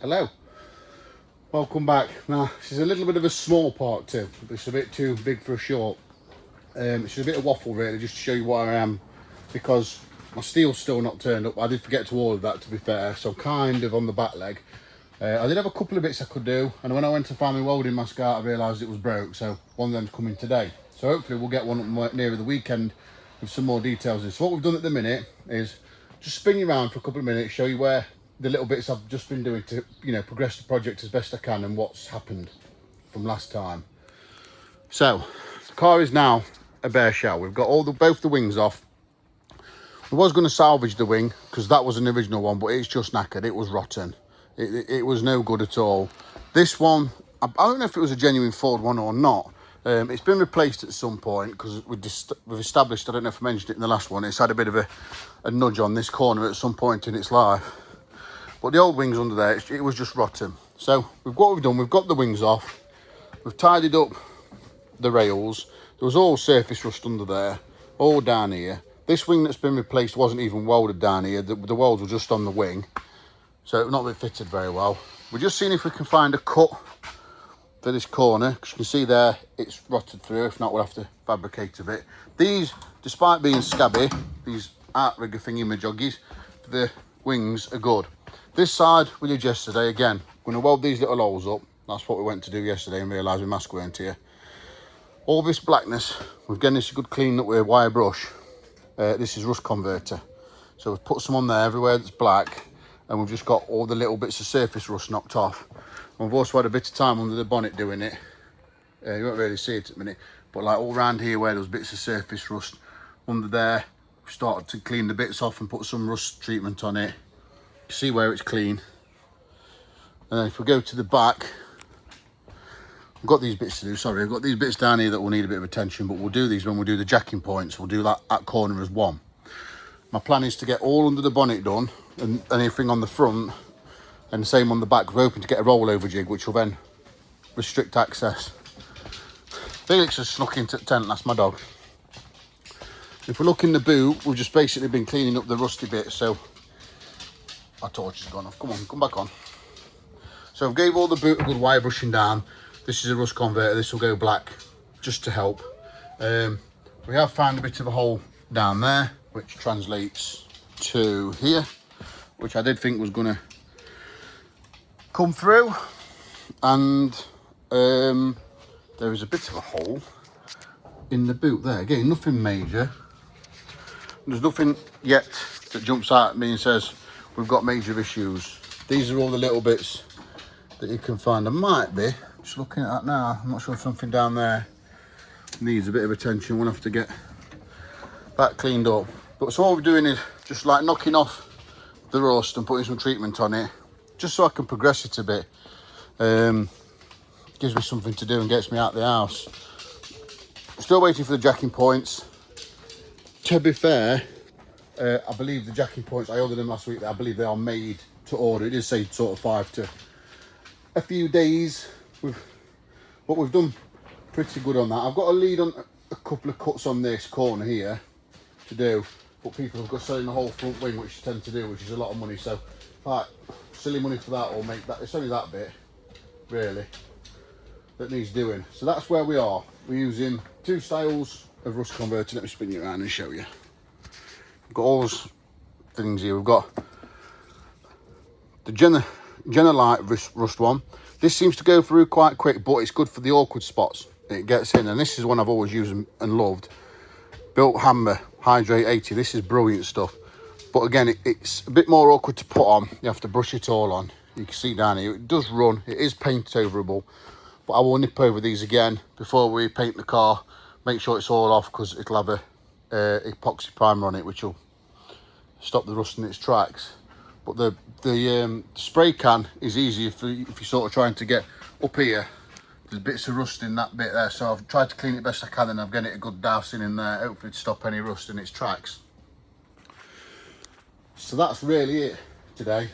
Hello, welcome back. Now this is a little bit of a small part too. It's a bit too big for a short. It's just a bit of waffle really, just to show you where I am, because my steel's still not turned up. I did forget to order that, to be fair, so kind of on the back leg. I did have a couple of bits I could do, and when I went to find my welding mask out I realised it was broke, so one of them's coming today. So hopefully we'll get one up nearer the weekend with some more details in. So what we've done at the minute is just spin you around for a couple of minutes, show you where the little bits I've just been doing to, progress the project as best I can and what's happened from last time. So the car is now a bare shell. We've got both the wings off. I was going to salvage the wing because that was an original one, but it's just knackered. It was rotten. It was no good at all. This one, I don't know if it was a genuine Ford one or not. It's been replaced at some point because we've established, I don't know if I mentioned it in the last one, it's had a bit of a nudge on this corner at some point in its life. But the old wings under there, it was just rotten. So what we've done, we've got the wings off. We've tidied up the rails. There was all surface rust under there, all down here. This wing that's been replaced wasn't even welded down here. The welds were just on the wing. So not been fitted very well. We're just seeing if we can find a cut for this corner, because you can see there, it's rotted through. If not, we'll have to fabricate a bit. These, despite being scabby, these outrigger thingy majoggies, the wings are good. This side we did yesterday. Again, we're going to weld these little holes up. That's what we went to do yesterday and realised my mask weren't here. All this blackness, we're getting this a good clean up with a wire brush. This is rust converter. So we've put some on there everywhere that's black, and we've just got all the little bits of surface rust knocked off. And we've also had a bit of time under the bonnet doing it. You won't really see it at the minute, but like all around here where there's bits of surface rust under there, we've started to clean the bits off and put some rust treatment on it. See where it's clean. And then if we go to the back, I've got these bits to do. Sorry, I've got these bits down here that will need a bit of attention, but we'll do these when we do the jacking points. We'll do that corner as one. My plan is to get all under the bonnet done and anything on the front, and the same on the back. We're hoping to get a rollover jig, which will then restrict access. Felix has snuck into the tent. That's my dog. If we look in the boot, we've just basically been cleaning up the rusty bits. So my torch has gone off. Come on, come back on. So I've gave all the boot a good wire brushing down. This is a rust converter. This will go black just to help. We have found a bit of a hole down there, which translates to here, which I did think was going to come through. And there is a bit of a hole in the boot there. Again, nothing major. There's nothing yet that jumps out at me and says we've got major issues. These are all the little bits that you can find. I might be just looking at that now. I'm not sure if something down there needs a bit of attention. We'll have to get that cleaned up. But so all we're doing is just like knocking off the rust and putting some treatment on it, just so I can progress it a bit. Gives me something to do and gets me out of the house. Still waiting for the jacking points. To be fair, I believe the jacking points, I ordered them last week. I believe they are made to order. It is say sort of 5 to a few days. We've done pretty good on that. I've got a lead on a couple of cuts on this corner here to do, but people have got selling the whole front wing, which you tend to do, which is a lot of money. So like silly money for that, or make that. It's only that bit really that needs doing. So that's where we are. We're using 2 styles of rust converter. Let me spin you around and show you. We've got all those things here. We've got the Genelite rust one. This seems to go through quite quick, but it's good for the awkward spots. It gets in, and this is one I've always used and loved. Built Hammer Hydrate 80. This is brilliant stuff. But again, it's a bit more awkward to put on. You have to brush it all on. You can see down here, it does run. It is paint overable, but I will nip over these again before we paint the car. Make sure it's all off, because it'll have a epoxy primer on it, which will stop the rust in its tracks. But the spray can is easier if you're sort of trying to get up here. There's bits of rust in that bit there, so I've tried to clean it best I can, and I've given it a good dousing in there, hopefully to stop any rust in its tracks. So that's really it today.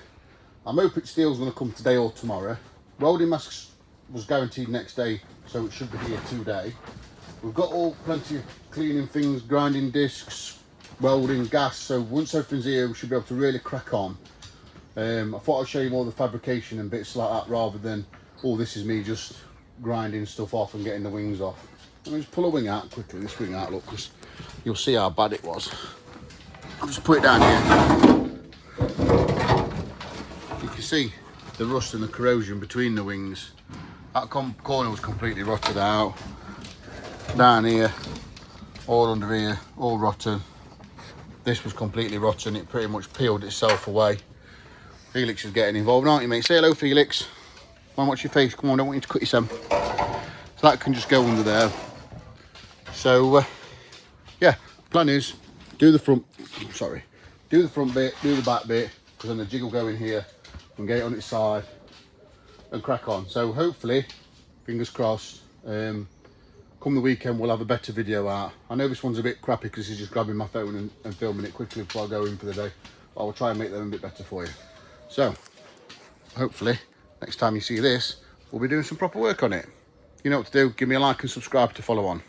I'm hoping steel's going to come today or tomorrow. Welding masks was guaranteed next day, so it should be here today. We've got plenty of cleaning things, grinding discs, welding, gas, so once everything's here we should be able to really crack on I thought I'd show you more of the fabrication and bits like that rather than, oh, this is me just grinding stuff off and getting the wings off. Let me just pull a wing out quickly, this wing out, look, because you'll see how bad it was. I'll just put it down here. You can see the rust and the corrosion between the wings. That corner was completely rotted out. Down here, all under here, all rotten. This was completely rotten, it pretty much peeled itself away. Felix is getting involved, aren't you, mate? Say hello, Felix. Come on, watch your face, come on, I don't want you to cut yourself. So that can just go under there. So, yeah, plan is, do the front bit, do the back bit, because then the jig will go in here and get it on its side and crack on. So hopefully, fingers crossed, come the weekend we'll have a better video out. I know this one's a bit crappy because he's just grabbing my phone and filming it quickly before I go in for the day. But I will try and make them a bit better for you. So, hopefully, next time you see this, we'll be doing some proper work on it. You know what to do, give me a like and subscribe to follow on.